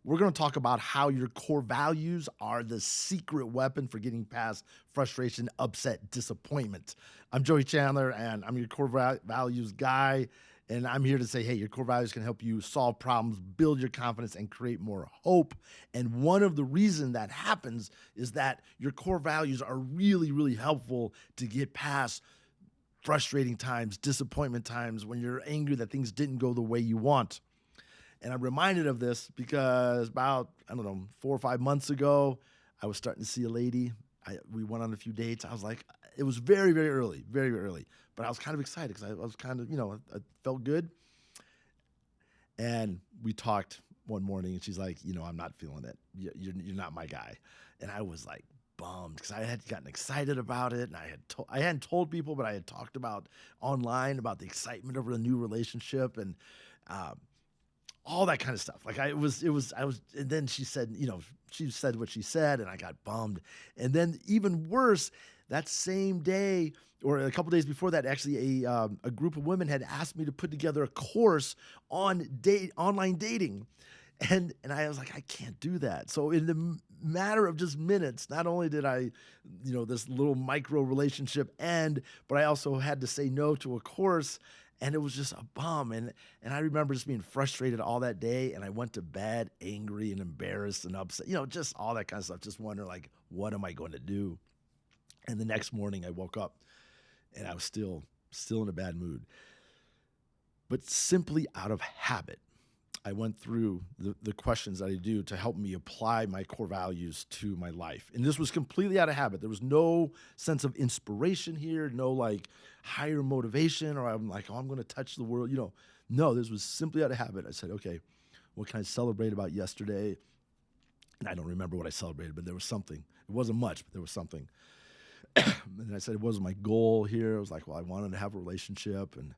we're going to talk about how your core values are the secret weapon for getting past frustration, upset, disappointment. I'm Joey Chandler, and I'm your values guy. And I'm here to say, hey, your core values can help you solve problems, build your confidence, and create more hope. And one of the reasons that happens is that your core values are really, really helpful to get past frustrating times, disappointment times, when you're angry that things didn't go the way you want. And I'm reminded of this because about, I don't know, 4 or 5 months ago, I was starting to see a lady. We went on a few dates. I was like, it was very, very early, very, very early. But I was kind of excited because I was kind of, I felt good. And we talked one morning, and she's like, I'm not feeling it. You're not my guy. And I was like, bummed because I had gotten excited about it, and I hadn't told people, but I had talked about online about the excitement over the new relationship, and um, all that kind of stuff. Like I was, and then she said what she said, and I got bummed. And then even worse, that same day or a couple days before that, actually a group of women had asked me to put together a course on online dating. And I was like, I can't do that. So in the matter of just minutes, not only did I, this little micro relationship end, but I also had to say no to a course, and it was just a bum. And I remember just being frustrated all that day, and I went to bed angry and embarrassed and upset, just all that kind of stuff. Just wondering, like, what am I going to do? And the next morning, I woke up, and I was still in a bad mood, but simply out of habit. I went through the questions that I do to help me apply my core values to my life. And this was completely out of habit. There was no sense of inspiration here, no like higher motivation, or I'm like, oh, I'm going to touch the world. No, this was simply out of habit. I said, okay, what can I celebrate about yesterday? And I don't remember what I celebrated, but there was something. It wasn't much, but there was something. And I said, it wasn't my goal here. I was like, well, I wanted to have a relationship, and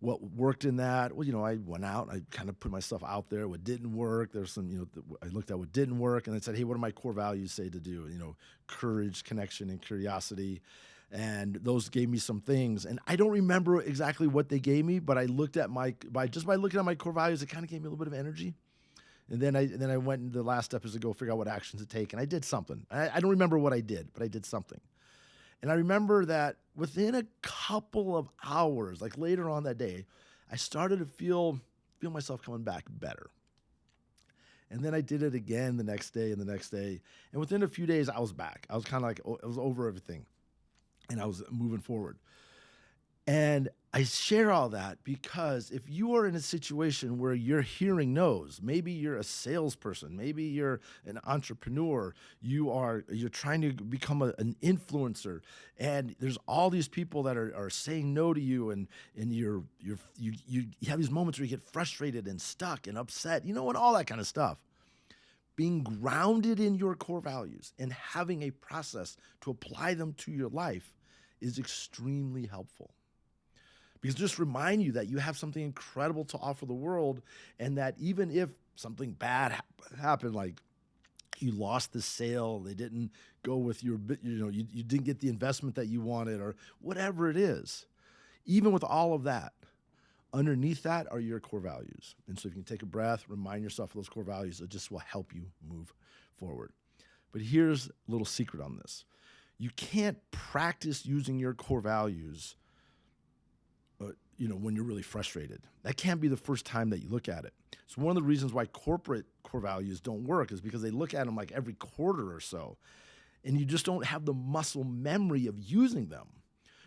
what worked in that? Well, I went out and I kind of put myself out there. What didn't work, there's some, I looked at what didn't work, and I said, hey, what do my core values say to do? Courage, connection, and curiosity. And those gave me some things. And I don't remember exactly what they gave me, but I looked at by looking at my core values, it kind of gave me a little bit of energy. And then I went in the last step is to go figure out what actions to take. And I did something. I don't remember what I did, but I did something. And I remember that within a couple of hours, like later on that day, I started to feel myself coming back better. And then I did it again the next day and the next day. And within a few days, I was back. I was kind of like, I was over everything, and I was moving forward. And I share all that because if you are in a situation where you're hearing no's, maybe you're a salesperson, maybe you're an entrepreneur, you're trying to become an influencer, and there's all these people that are saying no to you, and you have these moments where you get frustrated and stuck and upset, and all that kind of stuff. Being grounded in your core values and having a process to apply them to your life is extremely helpful, because just remind you that you have something incredible to offer the world, and that even if something bad happened, like you lost the sale, they didn't go with you didn't get the investment that you wanted, or whatever it is, even with all of that, underneath that are your core values. And so if you can take a breath, remind yourself of those core values, it just will help you move forward. But here's a little secret on this. You can't practice using your core values when you're really frustrated. That can't be the first time that you look at it. So one of the reasons why corporate core values don't work is because they look at them like every quarter or so, and you just don't have the muscle memory of using them.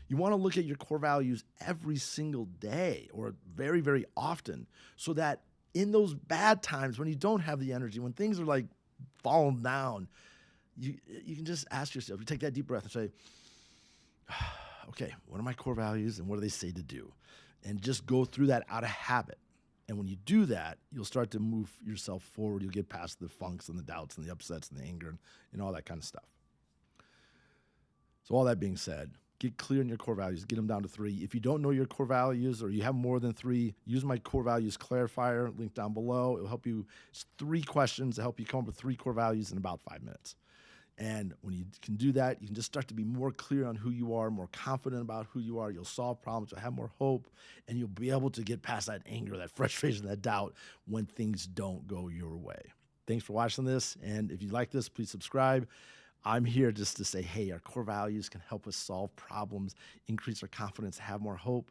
You want to look at your core values every single day, or very, very often, so that in those bad times when you don't have the energy, when things are like falling down, you can just ask yourself, you take that deep breath and say, okay, what are my core values and what do they say to do? And just go through that out of habit. And when you do that, you'll start to move yourself forward. You'll get past the funks and the doubts and the upsets and the anger and all that kind of stuff. So all that being said, get clear on your core values. Get them down to 3. If you don't know your core values, or you have more than 3, use my core values clarifier, link down below. It will help you. It's 3 questions to help you come up with 3 core values in about 5 minutes. And when you can do that, you can just start to be more clear on who you are, more confident about who you are. You'll solve problems, you'll have more hope, and you'll be able to get past that anger, that frustration, that doubt when things don't go your way. thanks for watching this. And if you like this, please subscribe. I'm here just to say, hey, our core values can help us solve problems, increase our confidence, have more hope.